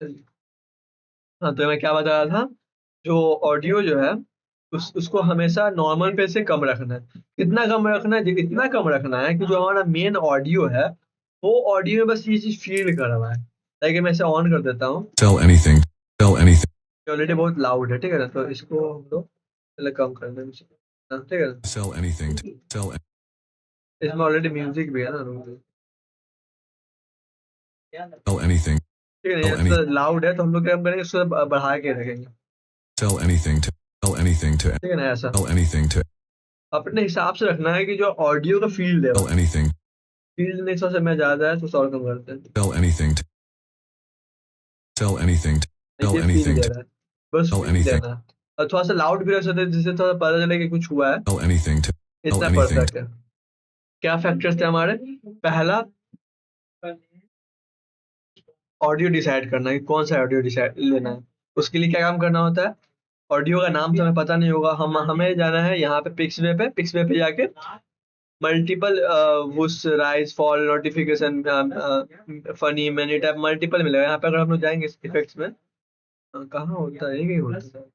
हाँ, तो मैं क्या बता रहा था, जो ऑडियो जो है, उसको हमेशा नॉर्मल पे से कम रखना है। कितना कम रखना है? इतना कम रखना है कि जो हमारा मेन ऑडियो है, वो ऑडियो में बस ये चीज़ फ़ीड कर रहा है। ताकि मैं इसे ऑन कर देता हूँ। Tell anything. Tell anything. ये ऑलरेडी बहुत लाउड है, ठीक है ना? तो इसको हम लोग पहले कम कर देंगे। हाँ, ठीक है ना? Sell anything. Sell. इसमें ऑलरेडी म्यूज़िक भी है ना, रुक जाओ। Sell anything. ठीक है ना? Sell ये anything. थोड़ा लाउड है, तो हम लोग क्या करेंगे, इसको बढ़ा के रखेंगे। Sell anything to. Sell anything to. ठीक है ना? ऐसा। Sell anything to. अपने हिसाब से रखना है कि जो ऑडियो का फ़ील्ड है, Sell anything. फ़ील्ड में 100 से मैं ज़्यादा है, तो 100 कम करते हैं। Sell anything to. Sell anything to. Sell ये फ़ील anything दे to. रहा है, बस Sell फ़ील anything. देना है। और थोड़ा-सा लाउड भी रख सकते हैं, जिससे थोड़ा पता चले कि कुछ हुआ है। Sell anything to. Sell इतना anything to. परफेक्ट है। क्या फैक्टर्स थे हमारे? पहला, ऑडियो डिसाइड करना है कि कौन-सा ऑडियो डिसाइड लेना है। उसके लिए क्या काम करना होता है? ऑडियो का नाम तो हमें पता नहीं होगा, हमें जाना है यहाँ पे पिक्सवे पे जाके multiple whoosh, rise, fall, notification, funny, many type multiple मिलेगा। यहाँ पे अगर हम लोग जाएँगे इफेक्ट्स में, कहाँ होता है? ये कहीं होता है।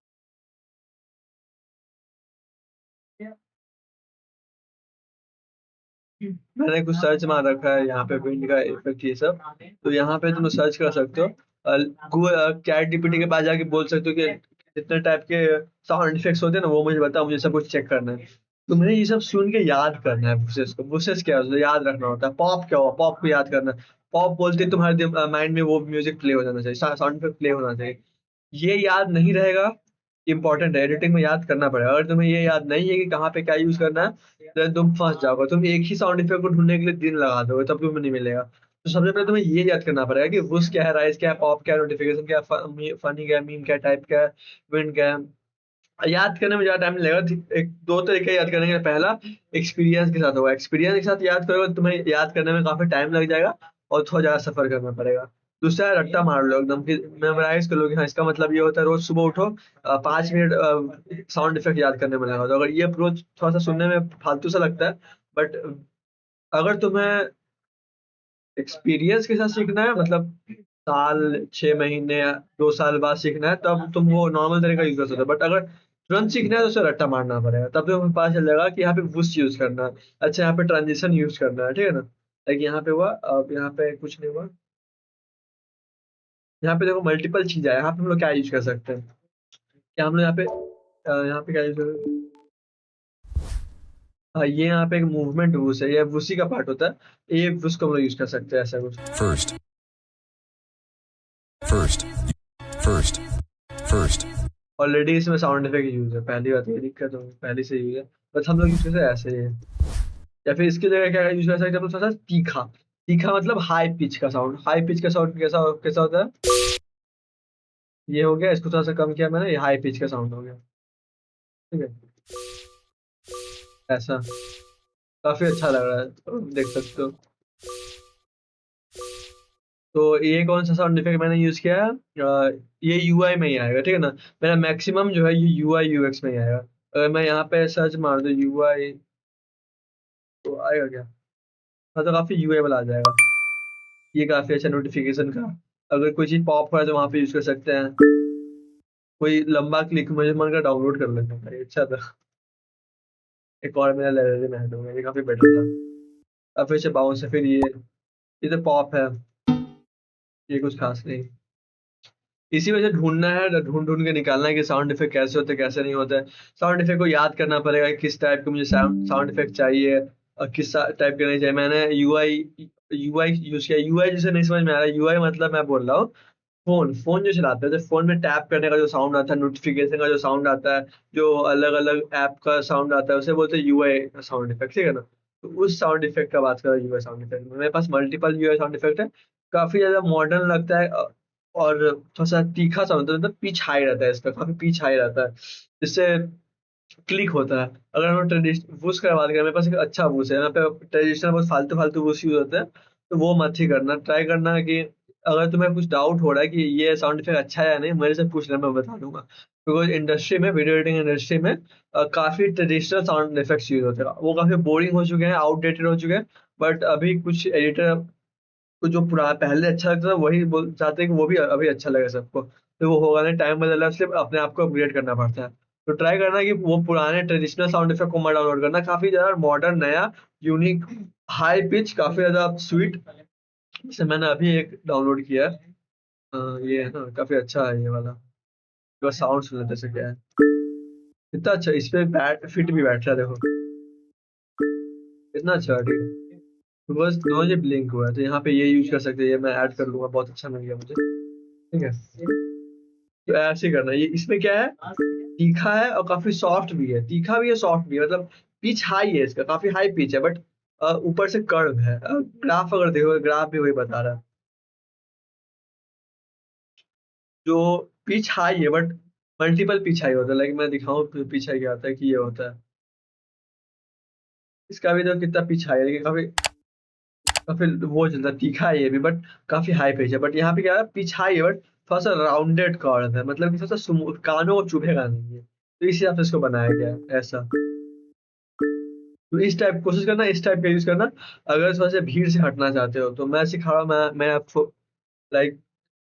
मैंने कुछ सर्च मार रखा है यहाँ पे, विंड का इफेक्ट ये सब। तो यहाँ पे तुम सर्च कर सकते हो। चैट जीपीटी के पास जाके बोल सकते हो कि जितने टाइप के साउंड इफेक्ट्स होते हैं ना, वो मुझे बताओ, मुझे सब कुछ चेक करना है। तुम्हें ये सब सुन के याद करना है वुशेस को। वुशेस क्या होता है, याद रखना होता है। पॉप क्या हुआ, पॉप को याद करना है। पॉप बोलते ही तुम्हारे माइंड में वो म्यूजिक प्ले हो जाना चाहिए, साउंड इफेक्ट प्ले होना चाहिए। ये याद नहीं रहेगा, इम्पोर्टेंट है, एडिटिंग में याद करना पड़ेगा। अगर तुम्हें ये याद नहीं है कि कहाँ पे क्या यूज़ करना है, देन तुम फँस जाओगे। तुम एक ही साउंड इफेक्ट को ढूँढने के लिए दिन लगा दोगे, तब तुम्हें नहीं मिलेगा। तो सबसे पहले तुम्हें ये याद करना पड़ेगा कि वुश क्या है, राइज़ क्या है, पॉप क्या है, नोटिफ़िकेशन क्या है, फनी क्या है, मीम क्या है, टाइप क्या है, विंड क्या है। याद करने में ज़्यादा टाइम नहीं लगेगा। एक 2 तरीके याद करने के। पहला, एक्सपीरियंस के साथ होगा। एक्सपीरियंस के साथ याद करोगे तो तुम्हें याद करने में काफ़ी टाइम लग जाएगा और थोड़ा ज़्यादा सफ़र करना पड़ेगा। दूसरा है, रट्टा मार लो एकदम, कि मेमोराइज़ कर लो कि हाँ, इसका मतलब ये होता है। रोज़ सुबह उठो, 5 मिनट साउंड इफेक्ट याद करने में लगा दो। अगर ये अप्रोच थोड़ा-सा सुनने में फालतू सा लगता है, बट अगर तुम्हें एक्सपीरियंस के साथ सीखना है, मतलब साल, 6 महीने या 2 साल बाद सीखना है, तब तुम वो नॉर्मल तरीका यूज़ कर सकते हो। बट अगर तुरंत सीखना है, तो उसे रट्टा मारना पड़ेगा। तब तुम्हें पता चल जाएगा कि यहाँ पे वुश यूज़ करना है। अच्छा, यहाँ पे ट्रांज़िशन यूज़ करना है, ठीक है ना? लाइक यहाँ पे हुआ, अब यहाँ पे कुछ नहीं हुआ। यहाँ पे देखो मल्टीपल चीज़ है। यहाँ पे हम लोग क्या यूज़ कर सकते हैं? क्या हम लोग यहाँ पे क्या यूज़ कर, हाँ, ये यहाँ पे एक मूवमेंट वुश है, ये वुशी का पार्ट होता है। ये वुश को हम लोग यूज़ कर सकते हैं, ऐसा कुछ। First. First. First. First. Already इसमें साउंड इफेक्ट यूज़ है, पहली बात ये दिक्कत हो पहले से यूज़ है। बस हम लोग यूज़ करते हैं ऐसे ही है। या फिर इसकी जगह क्या यूज़ कर सकते हैं, हम लोग थोड़ा-सा तीखा। तीखा मतलब हाई पिच का साउंड। हाई पिच का साउंड कैसा कैसा होता है? ये हो गया, इसको थोड़ा-सा कम किया मैंने, ये हाई पिच का साउंड हो गया। ठीक है? ऐसा। काफ़ी अच्छा लग रहा है, तो देख सकते हो। तो ये कौन-सा साउंड इफेक्ट मैंने यूज़ किया है? ये यूआई में ही आएगा, ठीक है ना? मेरा मैक्सिमम जो है ये यूआई यूएक्स में ही आएगा। अगर मैं यहाँ पे सर्च मार दूँ यूआई, तो आएगा क्या? हाँ, तो काफ़ी यूआई वाला आ जाएगा। ये काफ़ी अच्छा नोटिफ़िकेशन का। अगर कोई चीज़ पॉप हो रहा है तो वहाँ पे यूज़ कर सकते हैं। कोई लंबा क्लिक, मुझे मन करा डाउनलोड कर लेता हूँ, ये अच्छा था। एक और मेरा लाइब्रेरी में ऐड हो गया, ये काफ़ी बेटर था। अब फिर से बाउंस है, फिर ये तो पॉप है, ये कुछ खास नहीं। इसी वजह से ढूँढना है, ढूँढ-ढूँढ के निकालना है कि साउंड इफेक्ट कैसे होते हैं, कैसे नहीं होते हैं। साउंड इफेक्ट को याद करना पड़ेगा कि किस टाइप के मुझे साउंड साउंड इफेक्ट चाहिए और किस टाइप के नहीं चाहिए। मैंने यूआई यूआई यूज़ किया। यूआई जिसे नहीं समझ में आ रहा है, यूआई मतलब मैं बोल रहा हूँ फ़ोन जो चलाते हैं, तो फ़ोन में टैप करने का जो साउंड आता है, नोटिफ़िकेशन का जो साउंड आता है, जो अलग-अलग ऐप का साउंड आता है, उसे बोलते हैं यूआई साउंड इफेक्ट, ठीक है ना? तो उस साउंड इफेक्ट का बात कर रहा हूँ, यूआई साउंड इफेक्ट। मेरे पास मल्टीपल यूआई साउंड इफेक्ट है। काफ़ी ज़्यादा मॉडर्न लगता है, और थोड़ा-सा तीखा साउंड होता है, मतलब पिच हाई रहता है इसका, काफ़ी पिच हाई रहता है, जिससे क्लिक होता है। अगर हम वुश की बात करें, मेरे पास एक अच्छा वुश है। यहाँ पे ट्रेडिशनल बहुत फालतू-फालतू वुश यूज़ होते हैं, तो वो मत ही करना। ट्राई करना कि अगर तुम्हें कुछ डाउट हो रहा है कि ये साउंड इफेक्ट अच्छा है या नहीं, मेरे से पूछ लेना, मैं बता दूँगा। बिकॉज़ इंडस्ट्री में, वीडियो एडिटिंग इंडस्ट्री में काफ़ी ट्रेडिशनल साउंड इफेक्ट्स यूज़ होते हैं। वो काफ़ी बोरिंग हो चुके हैं, आउटडेटेड हो चुके हैं, बट अभी कुछ एडिटर तो जो पहले अच्छा लगता था वही चाहते हैं कि वो भी अभी अच्छा लगे सबको। तो वो होगा नहीं, टाइम बदल रहा है इसलिए अपने आप को अपग्रेड करना पड़ता है। तो ट्राई करना कि वो पुराने ट्रेडिशनल साउंड इफेक्ट को मत डाउनलोड करना, काफ़ी ज़्यादा मॉडर्न, नया, यूनिक, हाई पिच, काफ़ी ज़्यादा स्वीट। जैसे मैंने अभी एक डाउनलोड किया है। ये है ना, काफ़ी अच्छा है ये वाला। तो साउंड सुन लेते हैं इससे क्या है। इतना अच्छा, इस पे बैट फिट भी बैठ रहा है देखो। इतना अच्छा है, ठीक है। तो बस दोनों ये ब्लिंक हुआ है, तो यहाँ पे ये यूज़ कर सकते हैं, ये मैं ऐड कर लूँगा, बहुत अच्छा लग गया मुझे। ठीक है? तो ऐसे ही करना है। ये इसमें क्या है, तीखा है और काफ़ी सॉफ्ट भी है, तीखा भी है, सॉफ्ट भी है, मतलब पिच हाई है इसका, काफ़ी हाई पिच है, बट ऊपर से कर्व है। ग्राफ अगर देखोगे, ग्राफ भी वही बता रहा है। जो पिच हाई है बट मल्टीपल पिच हाई होता है, लाइक मैं दिखाऊँ पिच हाई क्या होता है, कि ये होता है। इसका भी देखो कितना पिच हाई है, लेकिन काफ़ी काफ़ी वो चलता है, तीखा है ये भी, बट काफ़ी हाई पिच है। बट यहाँ पे क्या है, पिच हाई है बट थोड़ा-सा राउंडेड कर्व है, मतलब कि थोड़ा-सा स्मूथ, कानों को चुभेगा नहीं ये। तो इस हिसाब से इसको बनाया गया है ऐसा। तो इस टाइप कोशिश करना, इस टाइप का यूज़ करना। अगर थोड़ा-सा भीड़ से हटना चाहते हो, तो मैं सिखा रहा हूँ, मैं आपको, लाइक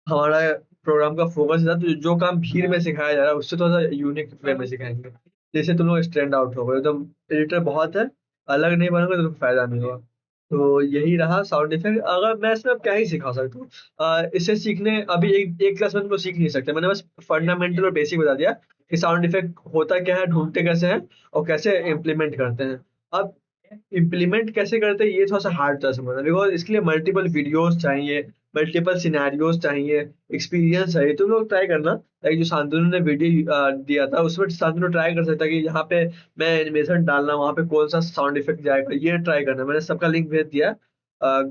हमारा प्रोग्राम का फोकस था, तो जो काम भीड़ में सिखाया जा रहा है उससे थोड़ा-सा यूनिक वे में सिखाएँगे। जैसे तुम लोग स्टैंड आउट हो गए, एकदम एडिटर बहुत है, अलग नहीं बनोगे तो फ़ायदा नहीं होगा। तो यही रहा साउंड इफ़ेक्ट। अगर मैं इसमें अब क्या ही सिखा सकता हूँ? इसे सीखने अभी एक एक क्लास में तुम लोग सीख नहीं सकते। मैंने बस फंडामेंटल और बेसिक बता दिया कि साउंड इफ़ेक्ट होता क्या है, ढूँढते कैसे हैं और कैसे इम्प्लीमेंट करते हैं। अब इम्प्लीमेंट कैसे करते हैं, ये थोड़ा-सा हार्ड था समझना, बिकॉज़ इसके लिए मल्टीपल वीडियोज़ चाहिए, मल्टीपल सिनेरियोज़ चाहिए, एक्सपीरियंस चाहिए। तुम लोग ट्राई करना, लाइक जो शांतनु ने वीडियो दिया था, उसमें शांतनु ट्राई कर सकता है कि यहाँ पे मैं एनिमेशन डालना, वहाँ पे कौन-सा साउंड इफ़ेक्ट जाएगा, ये ट्राई करना। मैंने सबका लिंक भेज दिया है,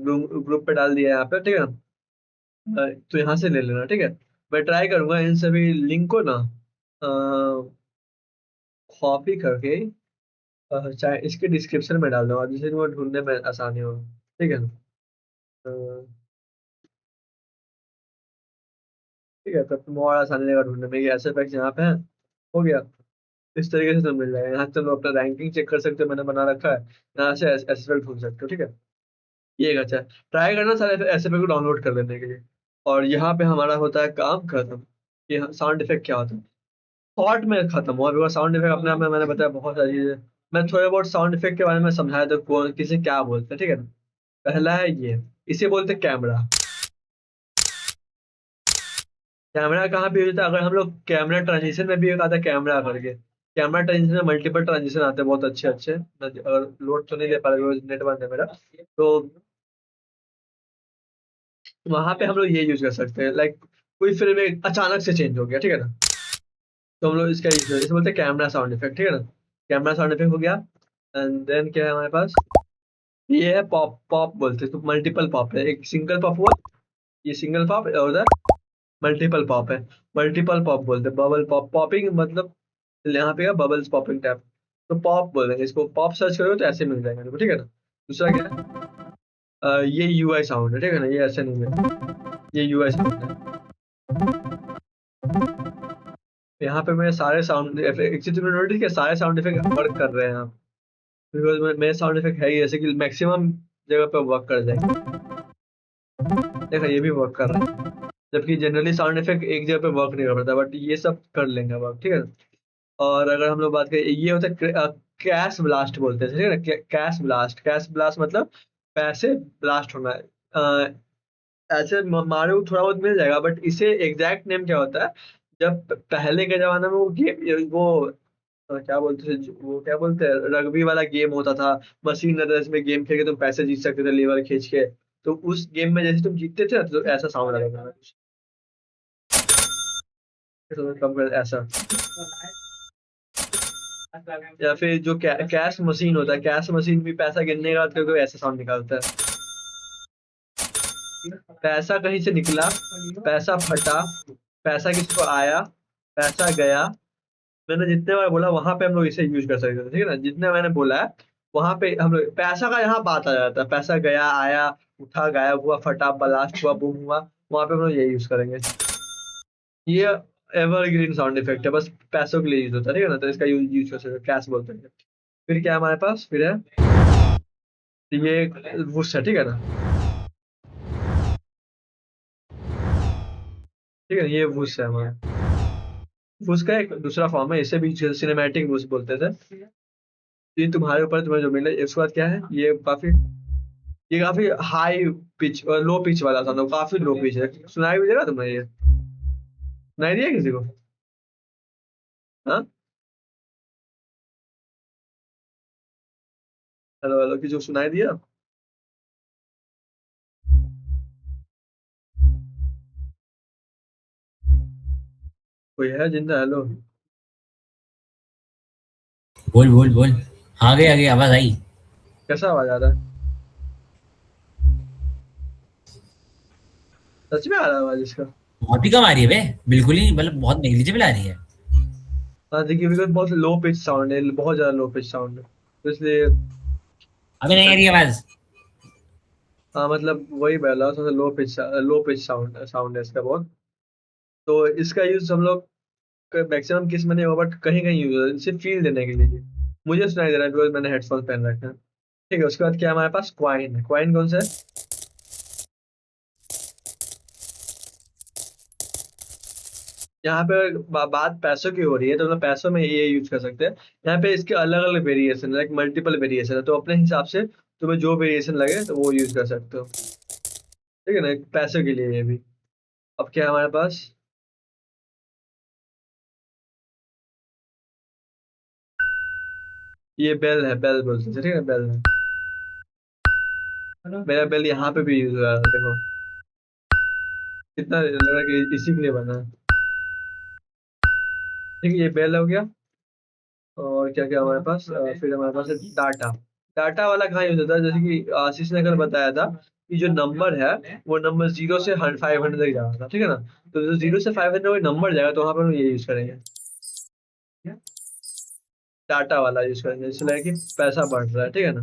ग्रुप पे डाल दिया है यहाँ पे, ठीक है ना? तो यहाँ से ले लेना, ठीक है? मैं ट्राई करूँगा इन सभी लिंक को ना कॉपी करके चाहे इसके डिस्क्रिप्शन में डाल दूँगा, जिससे तुम्हें ढूँढने में आसानी हो। ठीक है ना? अ, ठीक है, तब तुम और आसानी रहेगा ढूँढने में, ये ऐसे फैक्ट्स यहाँ पे हैं, हो गया। इस तरीके से तुम्हें मिल जाएगा। यहाँ से तुम अपना रैंकिंग चेक कर सकते हो, मैंने बना रखा है। यहाँ से एसएसएल ढूँढ सकते हो, ठीक है? ये एक अच्छा है। ट्राई करना सारे एसएफएल को डाउनलोड कर लेने के लिए। और यहाँ पे हमारा होता है काम खत्म, कि हाँ, साउंड इफेक्ट क्या होता है। थॉट में खत्म हुआ, बिकॉज़ साउंड इफेक्ट अपने आप में मैंने बताया बहुत सारी चीज़ें। मैं थोड़े बहुत साउंड इफेक्ट के बारे में समझाया तो कौन किसे क्या बोलते हैं, ठीक है ना? पहला है ये, इसे बोलते हैं कैमरा। कैमरा कहाँ पे यूज़ होता है? अगर हम लोग कैमरा ट्रांज़िशन में भी एक आता है कैमरा करके। कैमरा ट्रांज़िशन में मल्टीपल ट्रांज़िशन आते हैं बहुत अच्छे-अच्छे। मैं अगर लोड तो नहीं ले पा रहा बिकॉज़ नेट बंद है मेरा। तो वहाँ पे हम लोग ये यूज़ कर सकते हैं, लाइक कोई फ़िल्म में अचानक से चेंज हो गया, ठीक है ना? तो हम लोग इसका इसे बोलते हैं कैमरा साउंड इफेक्ट, ठीक है ना? कैमरा साउंड इफेक्ट हो गया। एंड देन क्या है हमारे पास? ये है पॉप, पॉप बोलते हैं, तो मल्टीपल पॉप है। एक सिंगल पॉप हुआ, ये सिंगल पॉप और उधर मल्टीपल पॉप है। मल्टीपल पॉप बोलते हैं, बबल पॉप, पॉपिंग मतलब यहाँ पे है बबल्स पॉपिंग टैप। तो पॉप बोलेंगे इसको, पॉप सर्च करोगे तो ऐसे मिल जाएगा देखो, ठीक है ना? दूसरा क्या है? ये यूआई साउंड है, ठीक है ना? ये ऐसे नहीं है, ये यूआई साउंड है। यहाँ पे मैं सारे साउंड इफेक्ट, एक चीज़ तुमने नोटिस किया, सारे साउंड इफेक्ट वर्क कर रहे हैं यहाँ। बिकॉज़ मेरे साउंड इफेक्ट है ही ऐसे कि मैक्सिमम जगह पे वर्क कर जाएँगे। देखो ये भी वर्क कर रहा है। जबकि जनरली साउंड इफेक्ट एक जगह पे वर्क नहीं कर पाता, बट ये सब कर लेंगे वर्क, ठीक है ना? और अगर हम लोग बात करें, ये होता है कैश ब्लास्ट बोलते हैं, ठीक है ना? कैश ब्लास्ट, कैश ब्लास्ट मतलब पैसे ब्लास्ट होना है। ऐसे मारो थोड़ा बहुत मिल जाएगा, बट इसे एग्जैक्ट नेम क्या होता है? जब पहले के ज़माने में वो गेम, वो क्या बोलते थे, वो क्या बोलते हैं, रग्बी वाला गेम होता था, मशीन रहता था, इसमें गेम खेल के तुम पैसे जीत सकते थे लीवर खींच के। तो उस गेम में जैसे तुम जीतते थे ना, तो ऐसा साउंड आता था कुछ, कम कर ऐसा। या फिर जो कैश मशीन होता है, कैश मशीन भी पैसा गिनने के बाद कोई ऐसा साउंड निकालता है। पैसा कहीं से निकला, पैसा फटा, पैसा किसको आया, पैसा गया। मैंने जितने बार बोला वहाँ पे हम लोग इसे यूज़ कर सकते थे, ठीक है ना? जितने मैंने बोला है, वहाँ पे हम लोग पैसा का यहाँ बात आ जाता है। पैसा गया, आया, उठा, गायब हुआ, फटा, ब्लास्ट हुआ, बूम हुआ, वहाँ पे हम लोग यही यूज़ करेंगे। ये एवरग्रीन साउंड इफेक्ट है, बस पैसों के लिए यूज़ होता है, ठीक है ना? तो इसका यूज़ कर सकते हैं, कैश बोलते हैं। फिर क्या है हमारे पास? फिर है ये वुश है, ठीक है ना? ठीक है, ये वुश है हमारा। वुश का एक दूसरा फॉर्म है, इसे भी सिनेमैटिक वुश बोलते थे। ये तुम्हारे ऊपर तुम्हें जो मिले। इसके बाद क्या है, ये काफी हाई पिच और लो पिच वाला था, काफी लो पिच है। सुनाई भी देगा तुम्हें ये? सुनाई दिया किसी को? हाँ, हेलो हेलो, किसी को सुनाई दिया? कोई है जिंदा? हेलो। बोल बोल बोल। हाँ गई आगे आवाज आई। कैसा आवाज आ रहा है? सच में आ रहा है आवाज इसका? बहुत ही कम आ रही है बे, बिल्कुल ही मतलब बहुत नेग्लिजिबल आ रही है। हाँ देखिए, बिकॉज बहुत लो पिच साउंड है, बहुत ज्यादा लो पिच साउंड है, तो इसलिए। अभी नहीं आ रही आवाज। हाँ मतलब वही पहला सबसे लो पिच साउंड साउंड है इसका बहुत। तो इसका यूज हम लोग मैक्सिमम किस में नहीं होगा, बट कहीं कहीं यूज है, सिर्फ फील देने के लिए। मुझे सुनाई दे रहा है बिकॉज मैंने हेडफोन पहन रखे हैं। ठीक है, उसके बाद क्या है हमारे पास? क्वाइन है। क्वाइन कौन सा है? यहाँ पे बात पैसों की हो रही है, तो मतलब पैसों में ये यूज कर सकते हैं। यहाँ पे इसके अलग अलग वेरिएशन, लाइक मल्टीपल वेरिएशन है, तो अपने हिसाब से तुम्हें जो वेरिएशन लगे तो वो यूज कर सकते हो। ठीक है ना, पैसों के लिए ये भी। अब क्या है हमारे पास? ये बेल है, बेल बोलते हैं, ठीक है, बेल है। मेरा बेल यहाँ पे भी यूज हो रहा है, देखो कितना लग रहा है कि इसी के लिए बना है। ठीक है, ये बेल हो गया। और क्या क्या हमारे पास? फिर हमारे पास है डाटा। डाटा वाला कहाँ यूज होता है? जैसे कि आशीष ने कल बताया था कि जो नंबर है वो नंबर 0 से 500 तक जा रहा था, ठीक है ना। तो जो 0 से 500 कोई नंबर जाएगा तो वहां पर हम ये यूज करेंगे, डाटा वाला यूज करेंगे, इसलिए कि पैसा बढ़ रहा है, ठीक है ना।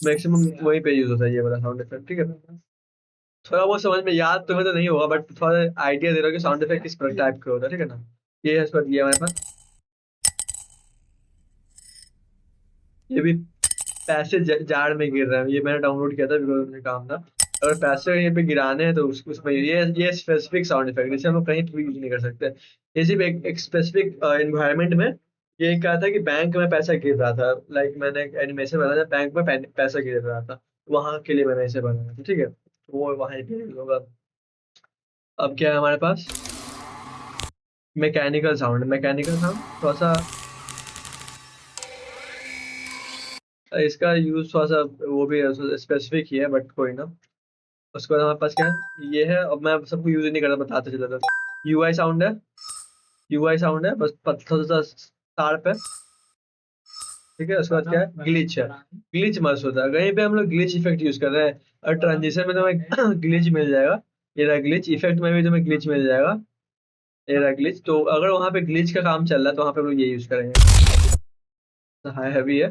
मैक्सिमम वहीं पे यूज होता है ये वाला साउंड इफेक्ट, ठीक है। थोड़ा बहुत समझ में याद तुम्हें तो नहीं होगा, बट थोड़ा आइडिया दे रहा हूँ कि साउंड इफेक्ट किस टाइप के होता है, ठीक है ना। ये है इसका, ये हमारे पास। ये भी पैसे जाड़ में गिर रहे हैं, ये मैंने डाउनलोड किया था बिकॉज मुझे काम था। अगर पैसे कहीं पे गिराने हैं तो उसमें ये स्पेसिफिक साउंड इफेक्ट, जिसे हम लोग कहीं भी यूज नहीं कर सकते। ये सिर्फ एक स्पेसिफिक एनवायरनमेंट में। ये कहा था कि बैंक में पैसा गिर रहा था, लाइक मैंने एक एनिमेशन बनाया था, बैंक में पैसा गिर रहा था, वहां के लिए मैंने इसे बनाया था, ठीक है। तो वो वहीं पे use होगा। अब क्या है हमारे पास? मैकेनिकल साउंड थोड़ा सा। इसका यूज थोड़ा सा वो भी स्पेसिफिक ही है, बट कोई ना। उसके बाद हमारे पास क्या है? ये है, अब मैं सबको यूज नहीं करता, बताते चला था। यूआई साउंड है। यूआई साउंड है, बस पत्थर सा शार्प है। ठीक है, उसके बाद क्या है? ग्लिच है। ग्लिच मस्त होता है, कहीं पे हम लोग ग्लिच इफेक्ट यूज कर रहे हैं। और ट्रांजिशन में तुम्हें ग्लिच मिल जाएगा। ये रहा ग्लिच इफेक्ट में भी तुम्हें ग्लिच मिल जाएगा। ये रहा ग्लिच, तो अगर वहां पे ग्लिच का काम चल रहा है तो वहां पे हम लोग ये यूज करेंगे। हाई हैवी है।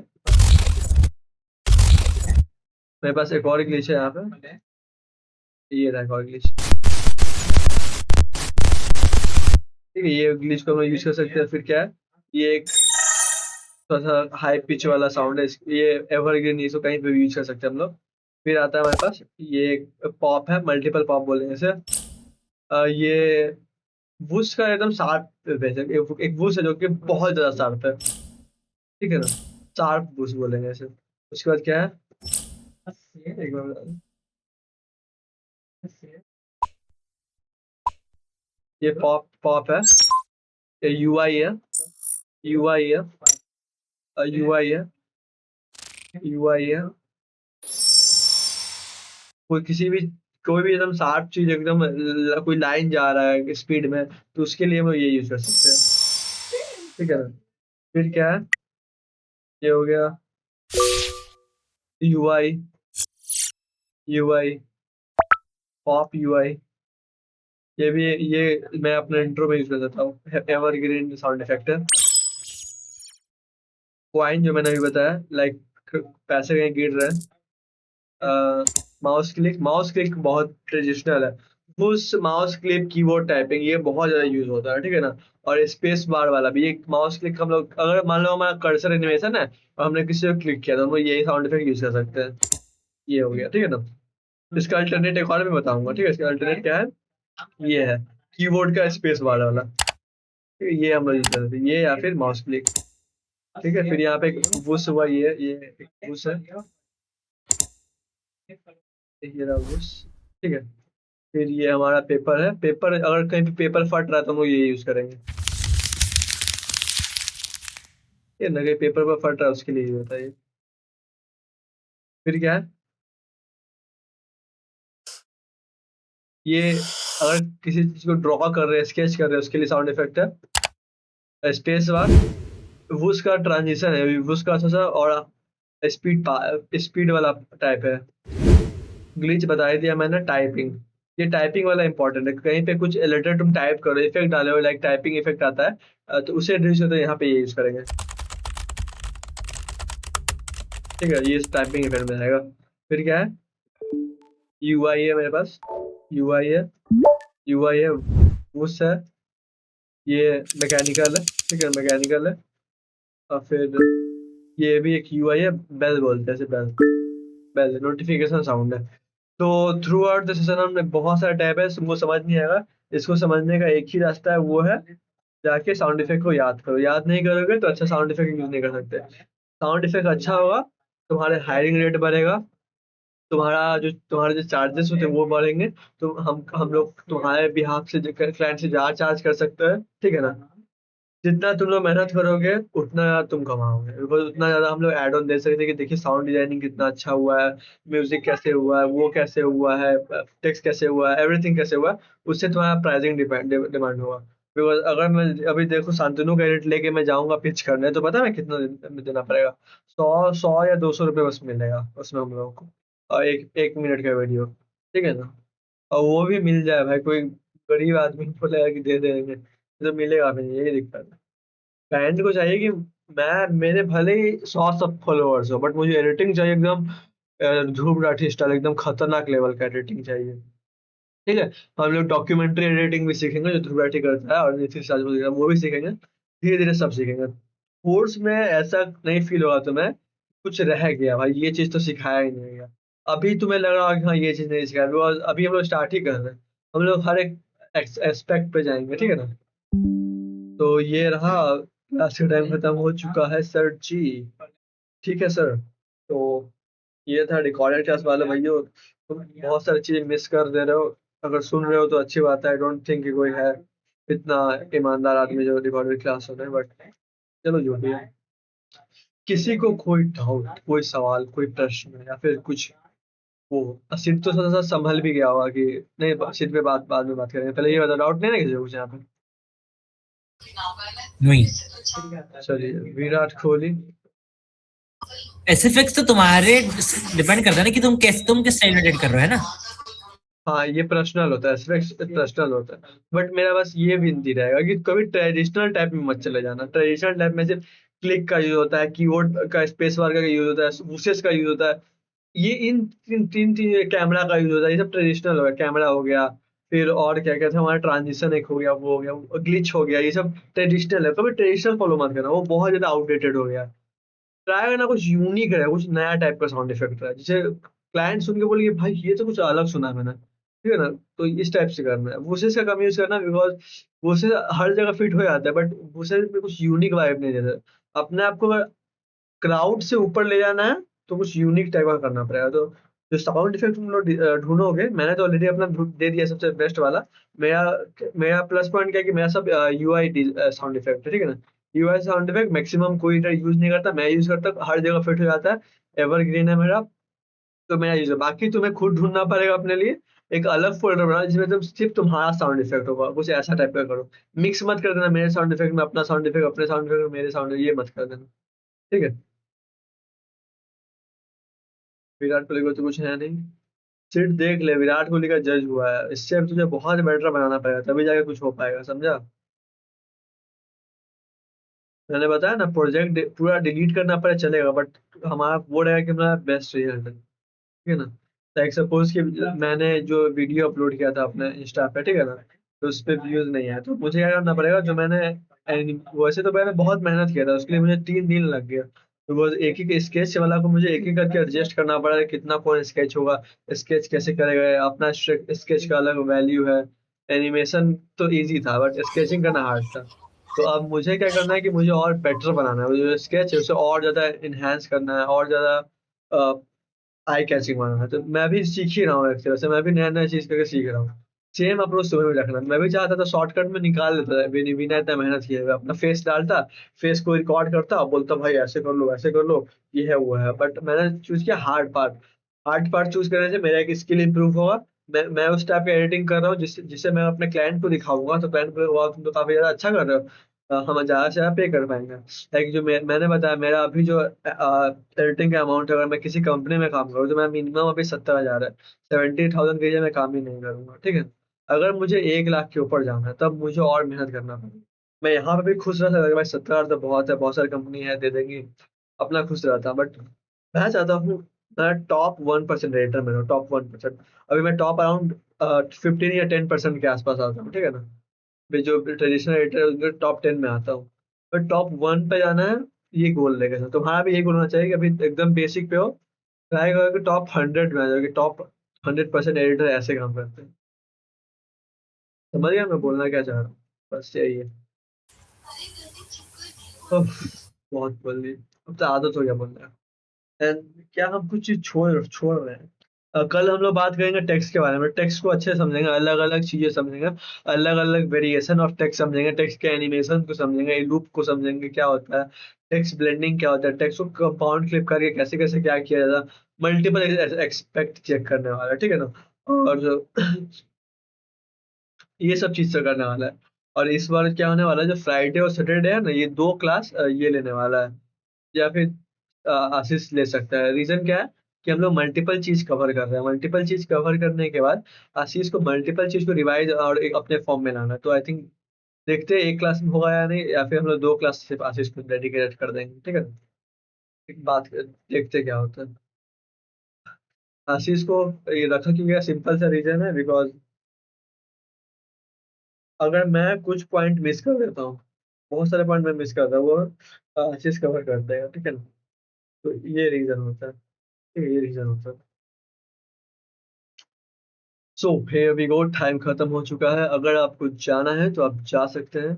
मेरे पास एक और ग्लिच है यहाँ पे। ये रहा एक और ग्लिच। ठीक है, ये ग्लिच को हम लोग यूज कर सकते हैं। फिर क्या है? ये एक थोड़ा सा हाई पिच वाला साउंड है, ये एवरग्रीन, इसको कहीं पे भी यूज कर सकते हैं हम लोग। फिर आता है हमारे पास ये पॉप है, मल्टीपल पॉप बोलेंगे इसे। ये वुश का एकदम शार्प एक वुश है जो कि बहुत ज्यादा शार्प है, ठीक है ना। शार्प वुश बोलेंगे इसे। उसके बाद क्या है? एक मिनट। ये पॉप पॉप है। ये यूआई है। यूआई है। यूआई है। यूआई है। कोई किसी भी कोई भी एकदम शार्प चीज, एकदम कोई लाइन जा रहा है स्पीड में, तो उसके लिए हम ये यूज कर सकते हैं, ठीक है ना। फिर क्या है? ये हो गया यूआई। UI, pop UI. ये भी, ये मैं अपने इंट्रो में यूज कर देता हूँ, एवरग्रीन साउंड इफेक्ट है। क्वाइन जो मैंने अभी बताया, लाइक पैसे कहीं गिर रहे हैं। माउस क्लिक बहुत ट्रेडिशनल है। उस माउस क्लिक कीबोर्ड टाइपिंग ये बहुत ज्यादा यूज होता है, ठीक है ना। और स्पेस बार वाला भी, ये माउस क्लिक हम लोग, अगर मान लो हमारा कर्सर एनिमेशन है और हमने किसी को क्लिक किया तो हम लोग यही साउंड इफेक्ट यूज कर सकते हैं। ये हो गया, ठीक है ना। इसका अल्टरनेट एक और भी बताऊंगा, ठीक है। इसका अल्टरनेट क्या है? ये है। कीबोर्ड का स्पेस बार वाला, ठीक है, ये हम लोग यूज करते थे, ये या फिर माउस क्लिक। ठीक है, फिर यहाँ पे एक वुश हुआ, ये एक वुश है, ये रहा वुश। ठीक है, फिर ये हमारा पेपर है। पेपर, अगर कहीं पे पेपर फट रहा है तो हम लोग ये यूज करेंगे। ये ना, कहीं पेपर पर फट रहा है उसके लिए यूज होता है ये। फिर क्या है, ये अगर किसी चीज को ड्रॉ कर रहे हैं, स्केच कर रहे हैं, उसके लिए साउंड इफेक्ट है स्पेस बार। वो उसका ट्रांजिशन है, वो उसका थोड़ा सा और स्पीड स्पीड वाला टाइप है। ग्लिच बता ही दिया मैंने, टाइपिंग। ये टाइपिंग वाला इंपॉर्टेंट है, कहीं पे कुछ लेटर तुम टाइप करो, इफेक्ट डाले हो, लाइक टाइपिंग इफेक्ट आता है, तो उसे इंट्रोड्यूस होता है, यहाँ पे ये यूज करेंगे। ठीक है, ये टाइपिंग इफेक्ट में आएगा। फिर क्या है, यूआई है मेरे पास, यूआई है, यूआई है, उस है, ये मैकेनिकल है। ठीक है, मैकेनिकल है। और फिर ये भी एक यूआई है, बेल बोलते हैं इसे, बेल। बेल नोटिफिकेशन साउंड है। तो थ्रू आउट द सेशन हमने बहुत सारे टैब है, तुमको समझ नहीं आएगा। इसको समझने का एक ही रास्ता है, वो है जाके साउंड इफेक्ट को याद करो। याद नहीं करोगे तो अच्छा साउंड इफेक्ट यूज नहीं कर सकते। साउंड इफेक्ट अच्छा होगा, तुम्हारे हायरिंग रेट बढ़ेगा, तुम्हारे जो चार्जेस होते हैं वो बढ़ेंगे। तो हम लोग तुम्हारे बिहाफ से क्लाइंट से ज़्यादा चार्ज कर सकते हैं। ठीक है ना, जितना तुम लोग मेहनत करोगे उतना तुम कमाओगे, बिकॉज उतना ज्यादा हम लोग ऐड ऑन दे सकते हैं कि देखिए साउंड डिजाइनिंग कितना अच्छा हुआ है, म्यूजिक कैसे हुआ है, वो कैसे हुआ है, टेक्स्ट कैसे हुआ है, एवरीथिंग कैसे हुआ है। उससे तुम्हारा प्राइसिंग डिमांड होगा। बिकॉज अगर मैं अभी देखो शांतनु का एडिट लेके मैं जाऊंगा पिच करने, तो पता है मैं कितना देना पड़ेगा? 100 या 200 रुपये बस मिलेगा उसमें हम लोगों को, और एक एक मिनट का वीडियो। ठीक है ना, और वो भी मिल जाए भाई, कोई गरीब आदमी बोलेगा कि दे देंगे तो मिलेगा भी नहीं, यही दिक्कत है। क्लाइंट को चाहिए कि मैं, मेरे भले ही 100 सब फॉलोअर्स हो, बट मुझे एडिटिंग चाहिए एकदम धूप राठी स्टाइल, एकदम खतरनाक लेवल का एडिटिंग चाहिए। ठीक है, हम लोग डॉक्यूमेंट्री एडिटिंग भी सीखेंगे, जो ध्रुव राठी करता है, और नीतीश राज बोलेगा, वो भी सीखेंगे। धीरे धीरे सब सीखेंगे। कोर्स में ऐसा नहीं फील होगा तुम्हें कुछ रह गया भाई, ये चीज तो सिखाया ही नहीं गया। अभी तुम्हें लग रहा है कि हाँ ये चीज नहीं सिखाया, बिकॉज अभी हम लोग स्टार्ट ही कर रहे हैं। हम लोग हर एक एस्पेक्ट पे जाएंगे। ठीक है ना, तो ये रहा, क्लास का टाइम खत्म हो चुका है सर जी। ठीक है सर, तो ये था रिकॉर्डेड क्लास वाले भाइयों। तुम बहुत सारी चीजें मिस कर दे रहे हो, अगर सुन रहे हो तो अच्छी बात है। आई डोंट थिंक कि कोई है इतना ईमानदार आदमी जो रिकॉर्डेड क्लास सुने, बट चलो जो भी है। किसी को कोई डाउट, कोई सवाल, कोई प्रश्न या फिर कुछ, वो सिर्फ तो थोड़ा सा संभल भी गया होगा कि नहीं, सिर्फ पे बात बाद में बात करेंगे, पहले ये बताओ, डाउट नहीं ना किसी को कुछ यहाँ पे? नहीं, चलिए, विराट कोहली। एसएफएक्स तो तुम्हारे डिपेंड करता है ना कि तुम किस स्टाइल में एडिट कर रहे हो, है ना। हाँ, ये पर्सनल होता है, पर्सनल होता है। बट मेरा बस ये विनती रहेगा कि कभी ट्रेडिशनल टाइप में मत चले जाना। ट्रेडिशनल टाइप में सिर्फ क्लिक का यूज होता है, कीबोर्ड का स्पेस बार का यूज होता है, वुशेस का यूज होता है। ये इन तीन कैमरा का यूज होता है, ये सब ट्रेडिशनल हो गया। कैमरा हो गया, फिर और क्या कहते हैं, हमारा ट्रांजिशन एक हो गया, वो हो गया, ग्लिच हो गया, ये सब ट्रेडिशनल है। कभी ट्रेडिशनल फॉलो मत करना, वो बहुत ज्यादा आउटडेटेड हो गया। ट्राई करना कुछ यूनिक रहे, कुछ नया टाइप का साउंड इफेक्ट रहे, जिसे क्लाइंट सुन के बोले भाई ये तो कुछ अलग सुना मैंने। ठीक है ना, तो इस टाइप से करना है। वोसेस का कम यूज करना, बिकॉज वोसेस हर जगह फिट हो जाता है, बट वोसेस में कुछ यूनिक वाइब नहीं देता। अपने आप को क्राउड से ऊपर ले जाना है तो कुछ यूनिक टाइप का करना पड़ेगा। तो जो साउंड इफेक्ट तुम लोग ढूंढोगे, मैंने तो ऑलरेडी अपना दे दिया सबसे बेस्ट वाला। मेरा मेरा प्लस पॉइंट क्या है कि मेरा सब यूआई साउंड इफेक्ट है। ठीक है ना, यूआई साउंड इफेक्ट मैक्सिमम कोई इधर यूज नहीं करता, मैं यूज करता हूँ, हर जगह फिट हो जाता है, एवरग्रीन है मेरा। तो मेरा यूज है, बाकी तुम्हें खुद ढूंढना पड़ेगा अपने लिए। एक अलग फोल्डर बनाओ जिसमें तुम सिर्फ तुम्हारा साउंड इफेक्ट होगा, कुछ ऐसा टाइप का करो। मिक्स मत कर देना, मेरे साउंड इफेक्ट में अपना साउंड इफेक्ट, अपने साउंड इफेक्ट में मेरे साउंड, ये मत कर देना। ठीक है, विराट कोहली को तो कुछ है नहीं। सिर्फ देख ले, विराट कोहली का जज हुआ है, इससे अब तुझे बहुत बेटर बनाना पड़ेगा, तभी जाके कुछ हो पाएगा, समझा? मैंने बताया ना, प्रोजेक्ट पूरा डिलीट करना पड़े चलेगा, बट हमारा वो रहेगा कि हमारा बेस्ट रिजल्ट है। ठीक है ना, लाइक सपोज कि मैंने जो वीडियो अपलोड किया था अपने इंस्टा पे, ठीक है ना, तो उस पे व्यूज नहीं आया, तो मुझे क्या करना पड़ेगा, जो मैंने वैसे तो मैंने बहुत मेहनत किया था उसके लिए, मुझे 3 दिन लग गया। तो वो एक एक स्केच वाला को मुझे एक एक करके एडजस्ट करना पड़ा है, कितना कौन स्केच होगा, स्केच कैसे करेगा, अपना स्केच का अलग वैल्यू है, एनिमेशन तो इजी था बट स्केचिंग करना हार्ड था। तो अब मुझे क्या करना है कि मुझे और बेटर बनाना है, जो स्केच है उसे और ज़्यादा इन्हांस करना है और ज़्यादा आई कैचिंग बनाना है। तो मैं भी सीख ही रहा हूँ एक तरह से, मैं भी नया-नया चीज़ करके सीख रहा हूँ। सेम अप्रोच तुम्हें भी रखना है। मैं भी चाहता था शॉर्टकट में निकाल लेता था, बिना इतना मेहनत किए हुए। अपना फेस डालता, फेस को रिकॉर्ड करता, बोलता भाई ऐसे कर लो, वैसे कर लो, ये है, वो है। बट मैंने चूज़ किया hard part. Hard part choose करने से मेरा एक स्किल इम्प्रूव होगा। मैं उस टाइप का एडिटिंग कर रहा हूँ जिससे जिससे मैं अपने क्लाइंट को दिखाऊँगा, तो क्लाइंट बोलेगा वाह! तुम तो काफ़ी ज़्यादा अच्छा कर रहे हो। हम ज़्यादा से ज़्यादा पे कर पाएँगे। लाइक जो मैंने बताया, मेरा अभी जो एडिटिंग का अमाउंट है, अगर मैं किसी कंपनी में काम करूँ तो मैं मिनिमम अभी 70,000 है। 70,000 के लिए मैं काम ही नहीं करूँगा, ठीक है? अगर मुझे 1 लाख के ऊपर जाना है तब मुझे और मेहनत करना पड़ेगा। मैं यहाँ पे भी खुश रह सकता था कि भाई 70,000 तो बहुत है, बहुत सारी कंपनी है दे देंगी, अपना खुश रहता। बट मैं चाहता हूँ मैं टॉप 1% एडिटर में रहूँ, टॉप 1%। अभी मैं टॉप अराउंड 15 या 10% के आस-पास आता हूँ, ठीक है ना? अभी जो ट्रेडिशनल एडिटर है उसमें टॉप 10 में आता हूँ। पर टॉप 1 पे जाना है, ये गोल लेके चलो। तुम्हारा भी यही गोल होना चाहिए कि अभी एकदम बेसिक पे हो, ट्राई करो कि टॉप 100 में आ जाओ, कि टॉप 100% एडिटर ऐसे काम करते हैं। समझ गया मैं बोलना क्या चाह रहा हूँ? बस यही है। उफ़! बहुत बोल दी। अब तो आदत हो गया बोलने का। एंड क्या हम कुछ चीज़ छोड़ छोड़ रहे हैं? कल हम लोग बात करेंगे टेक्स्ट के बारे में। टेक्स्ट को अच्छे से समझेंगे, अलग-अलग चीज़ें समझेंगे, अलग-अलग वेरिएशन ऑफ टेक्स्ट समझेंगे, टेक्स्ट के एनिमेशन को समझेंगे, लूप को समझेंगे क्या होता है, टेक्स्ट ब्लेंडिंग क्या होता है, टेक्स्ट को कंपाउंड क्लिप करके कैसे-कैसे क्या किया जाता है, मल्टीपल एस्पेक्ट चेक करने वाला है, ठीक है ना? और जो ये सब चीज़ से करने वाला है। और इस बार क्या होने वाला है, जो फ्राइडे और सैटरडे है ना, ये 2 क्लास ये लेने वाला है, या फिर आशीष ले सकता है। रीज़न क्या है कि हम लोग मल्टीपल चीज़ कवर कर रहे हैं। मल्टीपल चीज़ कवर करने के बाद आशीष को मल्टीपल चीज़ को रिवाइज़ और एक अपने फॉर्म में लाना है। तो आई थिंक देखते हैं 1 क्लास में होगा या नहीं, या फिर हम लोग 2 क्लास सिर्फ़ आशीष को डेडिकेटेड कर देंगे, ठीक है? एक बात देखते हैं क्या होता है। आशीष को ये रखा क्यों गया, सिंपल सा रीज़न है, बिकॉज़ अगर मैं कुछ पॉइंट मिस कर देता हूँ, बहुत सारे पॉइंट मैं मिस करता हूँ, वो आशीष कवर कर देगा, ठीक है ना? तो ये रीज़न होता है, ठीक है? ये रीज़न होता है। So here we go, time खत्म हो चुका है। अगर आपको जाना है तो आप जा सकते हैं।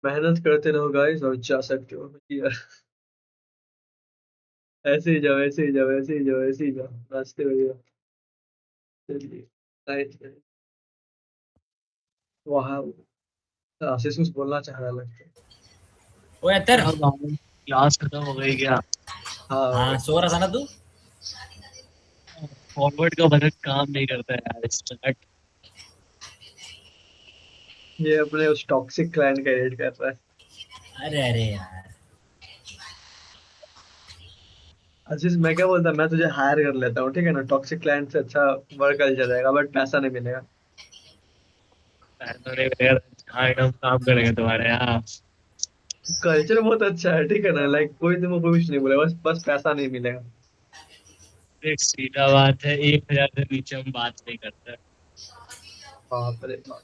मेहनत करते रहो गाइस और जा सकते हो। यार ऐसे ही जाओ, ऐसे ही जाओ, ऐसे ही जाओ, ऐसे ही जाओ, नाचते हुए जाओ। चलिए, नाइस। वहाँ आशीष कुछ बोलना चाह रहा है लगता है। ओए अतर। हाँ भाई, क्लास खत्म हो गई क्या? हाँ, हाँ, सो रहा था ना तू? फॉरवर्ड का बटन काम नहीं करता है यार, स्टार्ट। ये अपने उस टॉक्सिक क्लाइंट का एडिट कर रहा है। अरे अरे यार। आशीष मैं क्या बोलता, मैं तुझे हायर कर लेता हूँ, ठीक है ना? टॉक्सिक क्लाइंट से अच्छा वर्क कल्चर रहेगा बट पैसा नहीं मिलेगा। हाँ एकदम काम करेंगे तुम्हारे यहाँ। कल्चर बहुत अच्छा है, ठीक है ना? लाइक कोई तुमको कुछ नहीं बोलेगा, बस बस पैसा नहीं मिलेगा। एक सीधा बात है, 1,000 से नीचे हम बात नहीं करते। बाप रे बाप,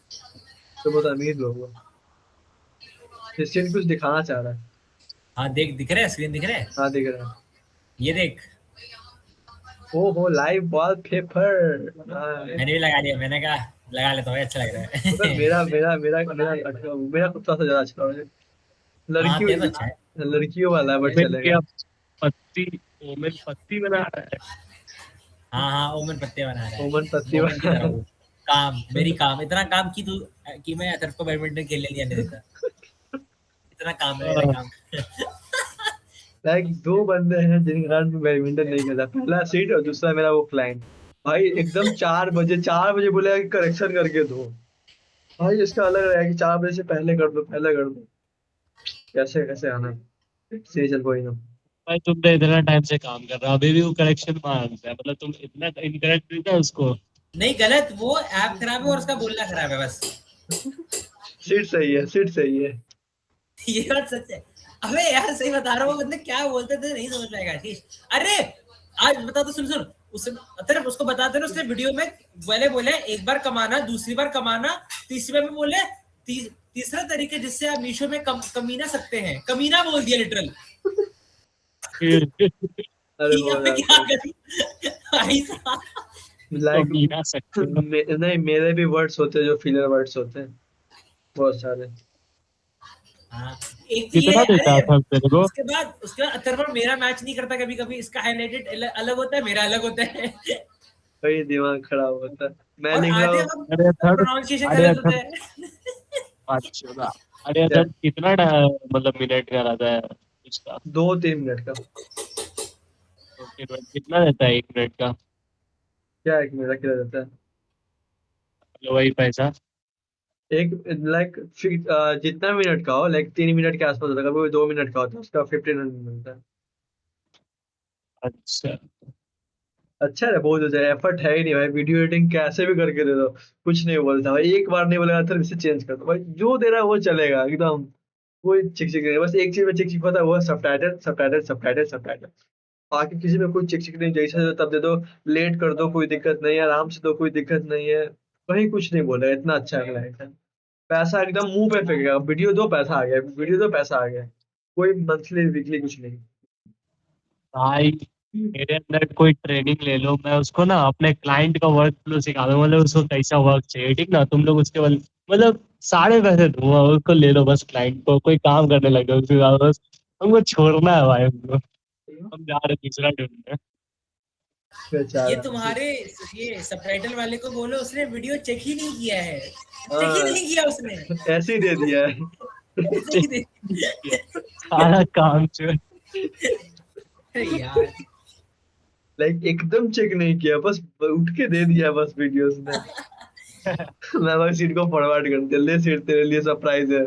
तो बहुत अमीर लोग हो। क्रिस्टियन कुछ दिखाना चाह रहा है। हाँ देख, दिख रहा है, स्क्रीन दिख रहा है। हाँ दिख रहा है। ये देख, ओहो लाइव वॉलपेपर। मैंने भी लगा लिया। मैंने कहा लगा लेता हूँ, अच्छा लग रहा मगर है। मेरा कुत्ता से ज्यादा अच्छा है। हाँ लड़कियों तेरा तो अच्छा है। लड़कियों वाला है बट ओमेन चलेगा। क्या पत्ती, ओमेन पत्ती बना रहा है। हाँ हाँ, ओमन पत्ते बना रहा है। ओमन पत्ती मोमेन की वाला तरह है। वो। काम, मेरी काम, इतना काम की तू, कि मैं अतर्फ को बैडमिंटन खेलने नहीं आने देता। इतना काम है मेरा काम। लाइक दो बंदे हैं जिनके कारण मैं बैडमिंटन नहीं खेलता, पहला सीट और दूसरा मेरा वो क्लाइंट। भाई एकदम 4 बजे बोले कि करेक्शन करके दो। भाई इसका अलग है कि 4 बजे से पहले कर दो, पहले कर दो। कैसे कैसे आना है? सही, चल कोई ना। भाई तुमने इतना टाइम से काम कर रहा हो, अभी भी वो करेक्शन मांगता है, मतलब तुम इतना इनकरेक्ट नहीं था उसको। नहीं गलत, वो ऐप खराब है और उसका बोलना खराब है बस। सीट सही है, सीट सही है। ये बात सच है। अबे यार सही बता रहा हूँ, वो बंदे क्या बोलते थे नहीं समझ पाएगा आशीष। अरे आज बता, तो सुन सुन, उसे अतर उसको बताते ना, उसने वीडियो में बोले बोले एक बार कमाना, दूसरी बार कमाना, तीसरी बार में बोले तीसरा तरीके जिससे आप मीशो में कमीना सकते हैं। कमीना बोल दिया लिटरल। अरे ठीक है, हो मैं क्या जाता है। करूं? भाई साहब, लाइक मीना सकते हो। नहीं, मेरे भी वर्ड्स होते हैं जो फिलर वर्ड्स होते हैं बहुत सारे। हाँ, एक तो ये कितना है, देता अरे है सब तेरे को? उसके बाद अथर्वण मेरा मैच नहीं करता कभी कभी, इसका हाईलाइटेड अलग होता है, मेरा अलग होता है। वही दिमाग खराब होता है, मैं और लिख रहा आधे हूँ। वक्त अरे थर्ड, प्रोनाउंसिएशन अरे गलत होता थर्ड, है। अच्छा, अरे क्या? थर्ड कितना मतलब मिनट का रहता है उसका? 2-3 मिनट का। तो फिर कितना देता है 1 मिनट का? क्या 1 मिनट का रहता है? मतलब वही पैसा? एक लाइक जितना मिनट का हो, लाइक 3 मिनट के आसपास होता है, कभी 2 मिनट का होता है, उसका 1500 मिलता है। अच्छा। अच्छा है, बहुत अच्छा है, एफर्ट है ही नहीं भाई, वीडियो एडिटिंग कैसे भी करके दे दो, कुछ नहीं बोलता भाई, एक बार नहीं बोलेगा फिर इसे चेंज कर दो भाई, जो दे रहा है वो चलेगा एकदम। कोई चिक चिक नहीं, बस एक चीज में चिक चिक होता है, वो सबटाइटल सबटाइटल सबटाइटल सबटाइटल। बाकी किसी में कोई चिक चिक नहीं, जैसे दो तब दे दो, लेट कर दो कोई दिक्कत नहीं है, आराम से दो कोई दिक्कत नहीं है, कहीं कुछ नहीं बोलेगा, इतना अच्छा है क्लाइंट है। पैसा एकदम मुंह पे फेंकेगा, वीडियो दो पैसा आ गया, वीडियो दो पैसा आ गया, कोई मंथली वीकली कुछ नहीं। भाई मेरे अंदर कोई ट्रेनिंग ले लो, मैं उसको ना अपने क्लाइंट का वर्क फ्लो सिखा दूँ, मतलब उसको कैसा वर्क चाहिए, ठीक ना? तुम लोग उसके मतलब सारे पैसे दूंगा उसको, ले लो बस क्लाइंट को, कोई काम करने लगे उसके साथ, बस हमको छोड़ना है भाई हमको। हम जा रहे दूसरा ढूंढने। ये बेचारा। तुम्हारे ये सबटाइटल वाले को बोलो, उसने वीडियो चेक ही नहीं किया है, चेक ही हाँ, नहीं किया उसने। ऐसे ही दे दिया है। ऐसे ही दे। सारा काम जो अरे यार, लाइक एकदम चेक नहीं किया, बस उठ के दे दिया बस वीडियोस ने। मैं बस सीट को फॉरवर्ड कर दिया, ले सीट तेरे लिए सरप्राइज है।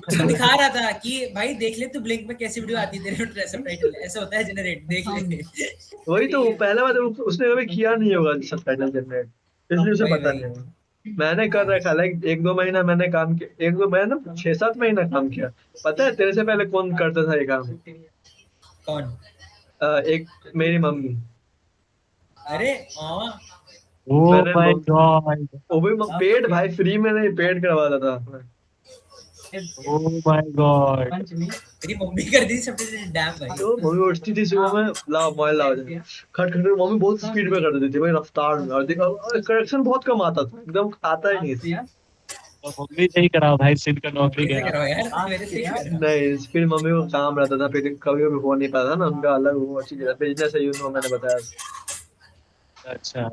उसको दिखा रहा था कि भाई देख ले तू ब्लिंक में कैसी वीडियो आती है तेरे सबटाइटल, ऐसा होता है जनरेट, देख ले। वही तो, वो पहले बार उसने कभी किया नहीं होगा सबटाइटल जनरेट, इसलिए उसे वही पता वही नहीं होगा। मैंने कर रखा, लाइक 1-2 महीना मैंने काम किया, 1-2 महीना 6-7 महीना काम किया। पता है तेरे से पहले कौन करता था ये काम? कौन? एक मेरी मम्मी। अरे हाँ, ओ मैंने माय गॉड, वो भी पेड भाई, फ्री में नहीं, पेड करवाता था। Oh my God. मेरी मम्मी कर दी सबटाइटल, डैम भाई। तो मम्मी उठती थी सुबह में, लाओ मोबाइल लाओ जाए, खट खट, मम्मी बहुत स्पीड में कर देती थी भाई, रफ्तार में, और देखो करेक्शन बहुत कम आता था, एकदम आता ही नहीं था। तो मम्मी से ही करा भाई, सिद्ध का नौकरी मेरे से गया। करो यार, मेरे से करो। नहीं, फिर मम्मी को काम रहता था, फिर कभी कभी हो नहीं पाता था ना, उनका अलग वो अच्छी बिजनेस है, मैंने बताया। अच्छा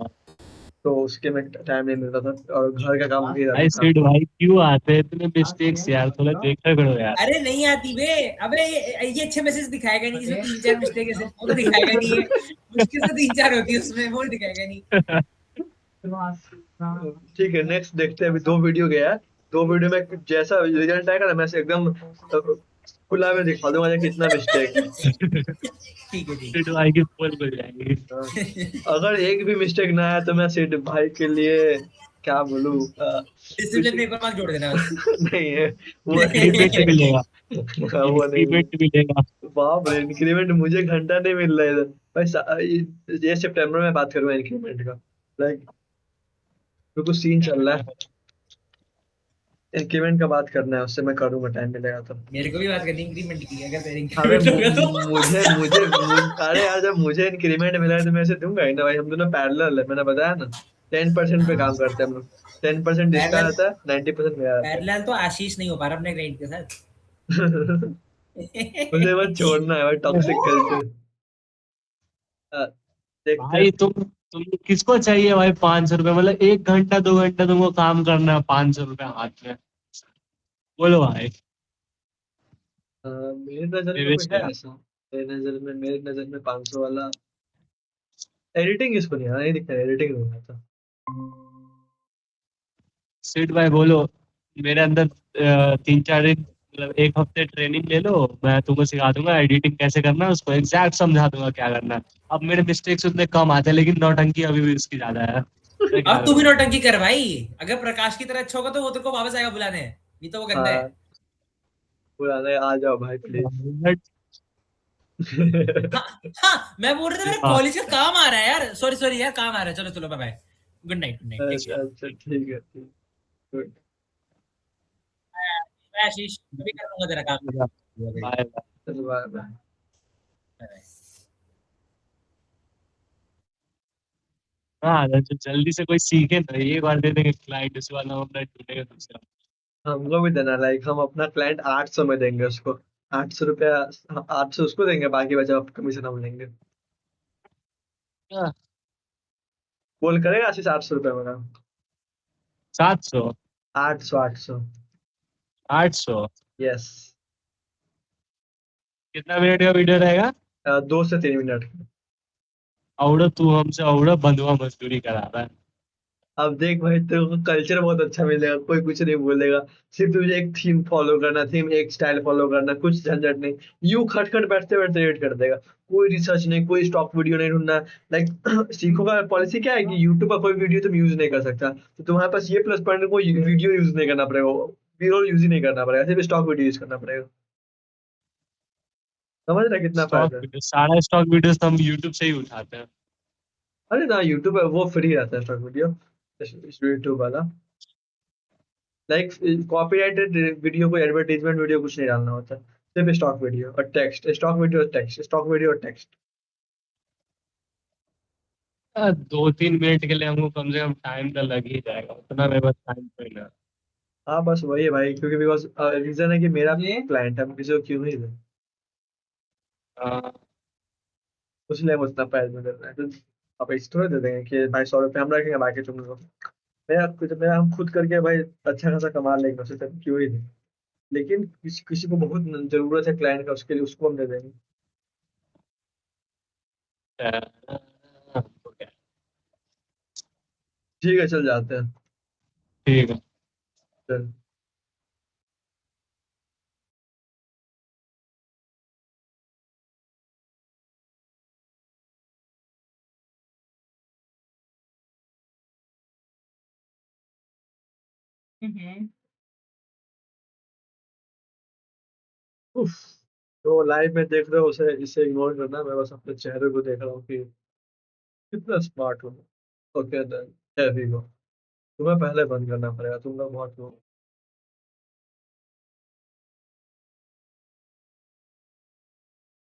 तो उसके में टाइम नहीं मिलता था, और घर का काम भी भाई, रहता था। सिड भाई क्यों आते हैं इतने मिस्टेक्स यार, थोड़ा देखा करो यार। अरे नहीं आती बे, अबे ये अच्छे मैसेज दिखाएगा नहीं, इसमें 3-4 मिस्टेक है, वो तो दिखाएगा नहीं है, मुश्किल से 3-4 होती है उसमें, वो दिखाएगा नहीं। ठीक है, नेक्स्ट देखते हैं, अभी 2 वीडियो गया है, 2 वीडियो में जैसा रिजल्ट आएगा ना, मैं से एकदम खुला में दिखा दूंगा कि कितना मिस्टेक है। ठीक है ठीक सिड भाई की पोल मिल जाएगी। हाँ। है। अगर एक भी मिस्टेक ना आया तो मैं सिड भाई के लिए क्या बोलूं, कुछ डिसिप्लिन में एक बार मार्क जोड़ देना बस। नहीं है वो। इंक्रीमेंट मिलेगा, वो नहीं। इंक्रीमेंट मिलेगा। बाप रे, इंक्रीमेंट मुझे घंटा नहीं मिल रहा है इधर भाई, ये सितंबर में बात करूंगा इंक्रीमेंट का, लाइक तो कुछ सीन चल रहा है, इंक्रीमेंट का बात करना है उससे, मैं करूंगा टाइम मिलेगा तो। मेरे को भी बात करनी इंक्रीमेंट की, अगर तेरे अबे इंक्रीमेंट होगा तो। अरे यार, जब मुझे इंक्रीमेंट मिला है तो मैं इसे दूंगा ही ना भाई, हम दोनों पैरेलल है, मैंने बताया ना, 10% पे हाँ, काम करते हैं हम लोग, 10% इसका पैरेलल, आता है, 90% मेरा आता पैरेलल तो आशीष नहीं हो पा रहा अपने क्लाइंट के साथ। है। मुझे बस छोड़ना है भाई टॉक्सिक कल्चर। देखते हैं। भाई तुम किसको चाहिए भाई 500 रुपये, मतलब 1 घंटा 2 घंटा तुमको काम करना है, 500 रुपये हाथ में? बोलो भाई। मेरी नजर में कोई निवेश है है। ऐसा, मेरी नजर में 500 वाला। एडिटिंग इसको नहीं आना, नहीं दिखता, एडिटिंग नहीं आता। सेठ भाई बोलो, मेरे अंदर 3 4 दिन, मतलब 1 हफ्ते ट्रेनिंग ले लो, मैं तुमको सिखा दूंगा एडिटिंग कैसे करना है, उसको एग्जैक्ट समझा दूंगा क्या करना है। अब मेरे मिस्टेक्स उतने कम आते हैं, लेकिन नौटंकी अभी भी उसकी ज्यादा है। मैं क्या अब तू भी करूँ? नौटंकी कर भाई, अगर प्रकाश की तरह अच्छा होगा तो वो तेरे को वापस आएगा बुलाने, नहीं तो वो गंदा है। हाँ, बुलाने आ जाओ भाई प्लीज। हाँ, हाँ, मैं बोल रहा था मेरे हाँ, कॉलेज का काम आ रहा है यार, सॉरी सॉरी यार, काम आ रहा है, चलो चलो bye bye, good night good night, take अच्छा केयर। अच्छा, ठीक है, ठीक। गुड। मैं आशीष कभी कर दूंगा तेरा काम। बाय। चलो बाय बाय। Bye bye. हाँ तो जल्दी से कोई सीखे ना, एक बार दे देंगे क्लाइंट, उसके बाद हम अपना ढूंढेंगे दूसरा। हमको भी देना, लाइक हम अपना क्लाइंट 800 में देंगे उसको, 800 रुपया, 800 उसको देंगे, बाकी बचा कमीशन हम लेंगे। हाँ, बोल करेगा आशीष 800 रुपया मेरा? 700, 800, 800। 800। यस। कितना मिनट का वीडियो रहेगा? 2 से 3 मिनट। औड़ा तू हमसे औड़ा बंधुआ मजदूरी करा रहा है। अब देख भाई, तेरे को कल्चर बहुत अच्छा मिलेगा, कोई कुछ नहीं बोलेगा। सिर्फ तुझे एक थीम फॉलो करना, थीम एक स्टाइल फॉलो करना, कुछ झंझट नहीं। यूं खट खट बैठते बैठते रेट कर देगा। कोई रिसर्च नहीं, कोई स्टॉक वीडियो नहीं ढूंढना। लाइक सीखो का पॉलिसी क्या है कि यूट्यूब का कोई वीडियो तुम यूज नहीं कर सकता, तो तुम्हारे पास ये प्लस पॉइंट है, कोई वीडियो यूज नहीं करना पड़ेगा, बी रोल यूज ही नहीं करना पड़ेगा, सिर्फ स्टॉक वीडियो यूज करना पड़ेगा। समझ रहा है कितना स्टॉक फायदा है? वीडियो, सारा स्टॉक वीडियोस तो हम यूट्यूब से ही उठाते हैं। अरे ना, यूट्यूब है वो फ्री रहता है स्टॉक वीडियो, यूट्यूब वाला। लाइक कॉपीराइटेड वीडियो को, एडवर्टाइजमेंट वीडियो कुछ नहीं डालना होता, सिर्फ स्टॉक वीडियो और टेक्स्ट, स्टॉक वीडियो और टेक्स्ट, स्टॉक वीडियो और टेक्स्ट। 2-3 मिनट के लिए हमको कम से कम टाइम तो लग ही जाएगा, उतना मेरे पास टाइम कोई ना। हाँ बस वही है भाई, क्योंकि बिकॉज रीजन है कि मेरा भी क्लाइंट है, हम किसी को क्यों नहीं दे, हाँ, इसलिए हम उतना प्राइस में दे रहे हैं। तो अब इस थोड़े दे देंगे कि भाई 100 रुपये हम रखेंगे, बाकी तुम लोग। मेरा हम खुद करके भाई अच्छा खासा कमा लेंगे, उससे तब क्यों ही दें। लेकिन किसी किसी को बहुत जरूरत है क्लाइंट का, उसके लिए उसको हम दे देंगे। तो क्या। ठीक है, चल जाते हैं। ठीक है। चल। उफ। तो लाइव में देख रहे हो उसे, इसे इग्नोर करना, मैं बस अपने चेहरे को देख रहा हूँ कि कितना स्मार्ट हो। ओके देन, हैवी हो। तुम्हें पहले बंद करना पड़ेगा, तुम लोग बहुत हो।